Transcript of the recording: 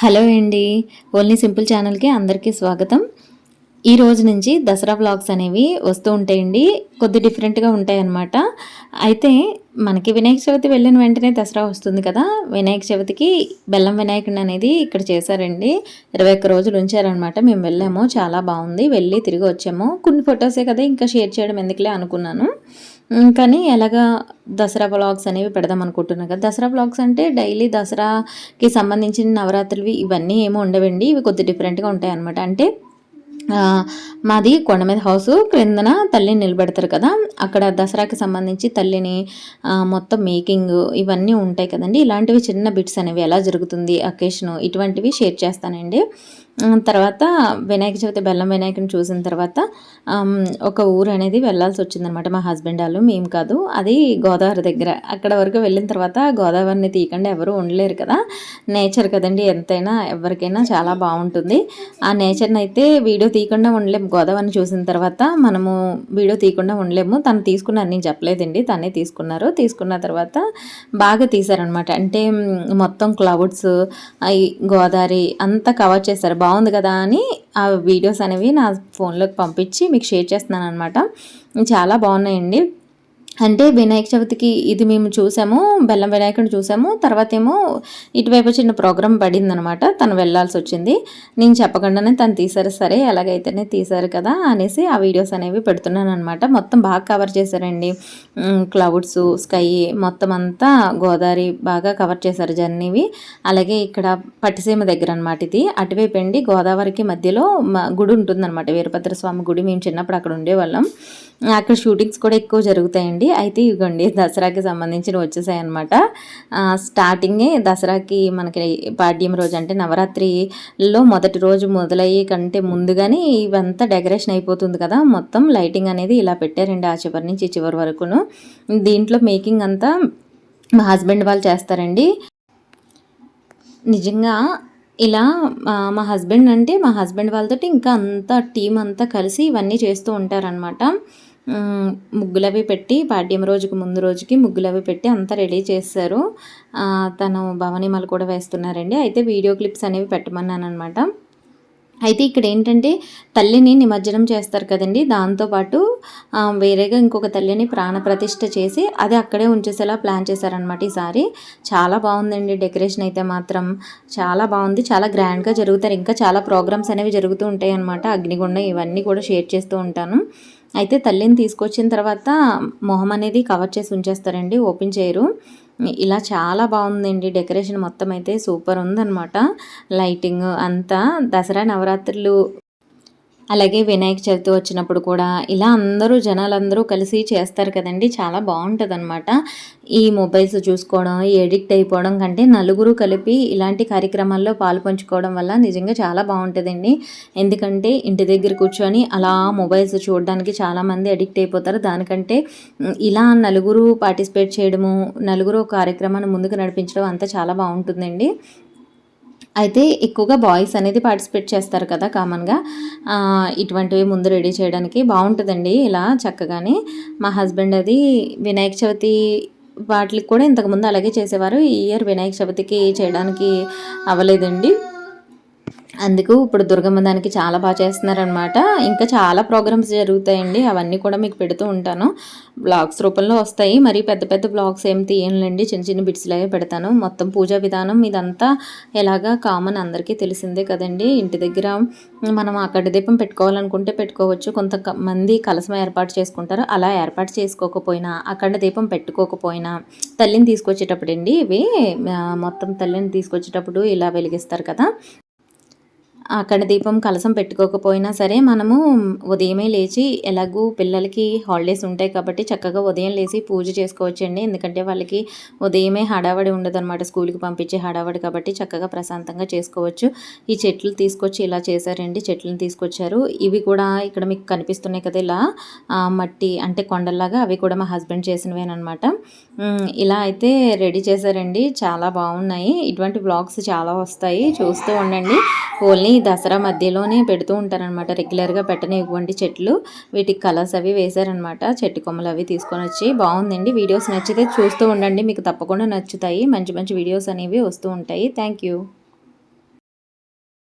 Hello అండి. Only simple ఛానల్‌కి అందరికీ స్వాగతం. ఈ రోజు నుంచి దసరా వ్లాగ్స్ అనేవి వస్తూ ఉంటాయండి. కొద్ది డిఫరెంట్‌గా ఉంటాయన్నమాట. అయితే మనకి వినాయక చవితి వెళ్ళిన వెంటనే దసరా వస్తుంది కదా! వినాయక చవితికి బెల్లం వినాయకుడిని అనేది ఇక్కడ చేశారండి. 21 రోజులు ఉంచారనమాట. మేము వెళ్ళాము. చాలా బావుంది. వెళ్ళి తిరిగి వచ్చాము. కొన్ని ఫోటోసే కదా! ఇంకా షేర్ చేయడం ఎందుకులే అనుకున్నాను. కానీ ఎలాగా దసరా వ్లాగ్స్ అనేవి పెడదాం అనుకుంటున్నా కదా! దసరా వ్లాగ్స్ అంటే డైలీ దసరాకి సంబంధించిన నవరాత్రులవి ఇవన్నీ ఏమి ఉండవండి. ఇవి కొద్దిగా డిఫరెంట్‌గా ఉంటాయన్నమాట. అంటే మాది కొండ మీద హౌసు. క్రిందన తల్లిని నిలబెడతారు కదా! అక్కడ దసరాకి సంబంధించి తల్లిని మొత్తం మేకింగు ఇవన్నీ ఉంటాయి కదండీ! ఇలాంటివి చిన్న బిట్స్ అనేవి ఎలా జరుగుతుంది అకేషను ఇటువంటివి షేర్ చేస్తానండి. తర్వాత వినాయక చవితి బెల్లం వినాయకుడిని చూసిన తర్వాత ఒక ఊరు అనేది వెళ్ళాల్సొచ్చిందనమాట. మా హస్బెండ్ ఆళ్ళు, మేము కాదు. అది గోదావరి దగ్గర. అక్కడ వరకు వెళ్ళిన తర్వాత గోదావరిని తీయకుండా ఎవరు ఉండలేరు కదా! నేచర్ కదండీ! ఎంతైనా ఎవరికైనా చాలా బావుంటుంది. ఆ నేచర్‌నయితే వీడియో తీయకుండా ఉండలేము. గోదావరిని చూసిన తర్వాత మనము వీడియో తీయకుండా ఉండలేము. తను తీసుకున్నారు, నేను చెప్పలేదండి. తనే తీసుకున్నారు. తీసుకున్న తర్వాత బాగా తీశారనమాట. అంటే మొత్తం క్లౌడ్స్, ఈ గోదావరి అంతా కవర్ చేశారు. బావుంది కదా అని ఆ వీడియోస్ అనేవి నా ఫోన్‌లోకి పంపించి మీకు షేర్ చేస్తున్నాననమాట. చాలా బావున్నాయండి. అంటే వినాయక చవితికి ఇది మేము చూసాము. బెల్లం వినాయకుడిని చూసాము. తర్వాతేమో ఇటువైపు చిన్న ప్రోగ్రామ్ పడిందనమాట. తను వెళ్ళాల్సొచ్చింది. నేను చెప్పకుండానే తను తీశారు. సరే ఎలాగైతేనే తీశారు కదా అనేసి ఆ వీడియోస్ అనేవి పెడుతున్నాననమాట. మొత్తం బాగా కవర్ చేశారండి. క్లౌడ్స్, స్కై మొత్తం అంతా గోదావరి బాగా కవర్ చేశారు జర్నీవి. అలాగే ఇక్కడ పట్టిసీమ దగ్గర అనమాట ఇది. అటువైపు అండి గోదావరికి మధ్యలో గుడి ఉంటుందన్నమాట. వీరభద్ర స్వామి గుడి. మేము చిన్నప్పుడు అక్కడ ఉండేవాళ్ళం. అక్కడ షూటింగ్స్ కూడా ఎక్కువ జరుగుతాయండి. అయితే ఇవ్వండి దసరాకి సంబంధించినవి వచ్చేసాయన్నమాట. స్టార్టింగే దసరాకి మనకి పాడ్యం రోజు అంటే నవరాత్రిలో మొదటి రోజు మొదలయ్యే కంటే ముందుగానే ఇవంతా డెకరేషన్ అయిపోతుంది కదా! మొత్తం లైటింగ్ అనేది ఇలా పెట్టారండి ఆ చివరి నుంచి ఈ చివరి వరకును. దీంట్లో మేకింగ్ అంతా మా హస్బెండ్ వాళ్ళు చేస్తారండి. నిజంగా ఇలా మా హస్బెండ్ వాళ్ళతోటి ఇంకా అంతా టీమ్ అంతా కలిసి ఇవన్నీ చేస్తూ ఉంటారనమాట. ముగ్గులవి పెట్టి పాడ్యం రోజుకి ముందు రోజుకి ముగ్గులవి పెట్టి అంతా రెడీ చేశారు. తను భవనిమలు కూడా వేస్తున్నారండి. అయితే వీడియో క్లిప్స్ అనేవి పెట్టమన్నాననమాట. అయితే ఇక్కడ ఏంటంటే తల్లిని నిమజ్జనం చేస్తారు కదండి. దాంతోపాటు వేరేగా ఇంకొక తల్లిని ప్రాణప్రతిష్ఠ చేసి అది అక్కడే ఉంచేసేలా ప్లాన్ చేశారనమాట ఈసారి. చాలా బాగుందండి డెకరేషన్ అయితే మాత్రం. చాలా బాగుంది. చాలా గ్రాండ్గా జరుగుతారు. ఇంకా చాలా ప్రోగ్రామ్స్ అనేవి జరుగుతూ ఉంటాయి అన్నమాట. అగ్నిగుండం ఇవన్నీ కూడా షేర్ చేస్తూ ఉంటాను. అయితే తల్లిని తీసుకొచ్చిన తర్వాత మొహం అనేది కవర్ చేసి ఉంచేస్తారండి, ఓపెన్ చేయరు. ఇలా చాలా బాగుందండి డెకరేషన్ మొత్తం అయితే సూపర్ ఉందన్నమాట. లైటింగ్ అంతా దసరా నవరాత్రులు అలాగే వినాయక చవితి వచ్చినప్పుడు కూడా ఇలా జనాలందరూ కలిసి చేస్తారు కదండీ! చాలా బావుంటదనమాట. ఈ మొబైల్స్ చూసుకోవడం, ఈ ఎడిక్ట్ అయిపోవడం కంటే నలుగురు కలిపి ఇలాంటి కార్యక్రమాల్లో పాలుపంచుకోవడం వల్ల నిజంగా చాలా బావుంటదండి. ఎందుకంటే ఇంటి దగ్గర కూర్చొని అలా మొబైల్స్ చూడడానికి చాలామంది అడిక్ట్ అయిపోతారు. దానికంటే ఇలా నలుగురు పార్టిసిపేట్ చేయడము, నలుగురు కార్యక్రమాన్ని ముందుకు నడిపించడం అంతా చాలా బావుంటుందండి. అయితే ఎక్కువగా బాయ్స్ అనేది పార్టిసిపేట్ చేస్తారు కదా కామన్‌గా. ఇటువంటివి ముందు రెడీ చేయడానికి బావుంటదండి ఇలా చక్కగాని. మా హస్బెండ్ అది వినాయక చవితి వాటిలికి కూడా ఇంతకుముందు అలాగే చేసేవారు. ఈ ఇయర్ వినాయక చవితికి చేయడానికి అవ్వలేదండి. అందుకు ఇప్పుడు దుర్గమ్మ దానికి చాలా చేస్తున్నారనమాట. ఇంకా చాలా ప్రోగ్రామ్స్ జరుగుతాయండి. అవన్నీ కూడా మీకు పెడుతూ ఉంటాను. బ్లాగ్స్ రూపంలో వస్తాయి. మరి పెద్ద పెద్ద బ్లాగ్స్ ఏం తీయనులేండి. చిన్న చిన్న బిట్స్‌లాగే పెడతాను. మొత్తం పూజా విధానం ఇదంతా ఎలాగా కామన్ అందరికీ తెలిసిందే కదండీ. ఇంటి దగ్గర మనం అక్కడ దీపం పెట్టుకోవాలనుకుంటే పెట్టుకోవచ్చు. కొంతమంది కలశం ఏర్పాటు చేసుకుంటారు. అలా ఏర్పాటు చేసుకోకపోయినా, అఖండ దీపం పెట్టుకోకపోయినా తల్లిని తీసుకొచ్చేటప్పుడండి ఇవి మొత్తం తల్లిని తీసుకొచ్చేటప్పుడు ఇలా వెలిగిస్తారు కదా! అక్కడ దీపం కలశం పెట్టుకోకపోయినా సరే మనము ఉదయమే లేచి ఎలాగూ పిల్లలకి హాలిడేస్ ఉంటాయి కాబట్టి చక్కగా ఉదయం లేచి పూజ చేసుకోవచ్చండి. ఎందుకంటే వాళ్ళకి ఉదయమే హడావడి ఉండదన్నమాట, స్కూల్కి పంపించే హడావడి కాబట్టి చక్కగా ప్రశాంతంగా చేసుకోవచ్చు. ఈ చెట్లు తీసుకొచ్చి ఇలా చేశారండి. చెట్లను తీసుకొచ్చారు. ఇవి కూడా ఇక్కడ మీకు కనిపిస్తున్నాయి కదా ఇలా మట్టి అంటే కొండల్లాగా, అవి కూడా మా హస్బెండ్ చేసినవేనమాట. ఇలా అయితే రెడీ చేశారండి. చాలా బాగున్నాయి. ఇటువంటి బ్లాగ్స్ చాలా వస్తాయి, చూస్తూ ఉండండి. ఓన్లీ దసరా మధ్యలోనే పెడుతూ ఉంటారనమాట. రెగ్యులర్గా పెట్టనివ్వండి చెట్లు. వీటికి కలర్స్ అవి వేశారనమాట. చెట్టు కొమ్మలు అవి తీసుకొని వచ్చి బాగుందండి. వీడియోస్ నచ్చితే చూస్తూ ఉండండి, మీకు తప్పకుండా నచ్చుతాయి. మంచి మంచి వీడియోస్ అనేవి వస్తూ ఉంటాయి. Thank you.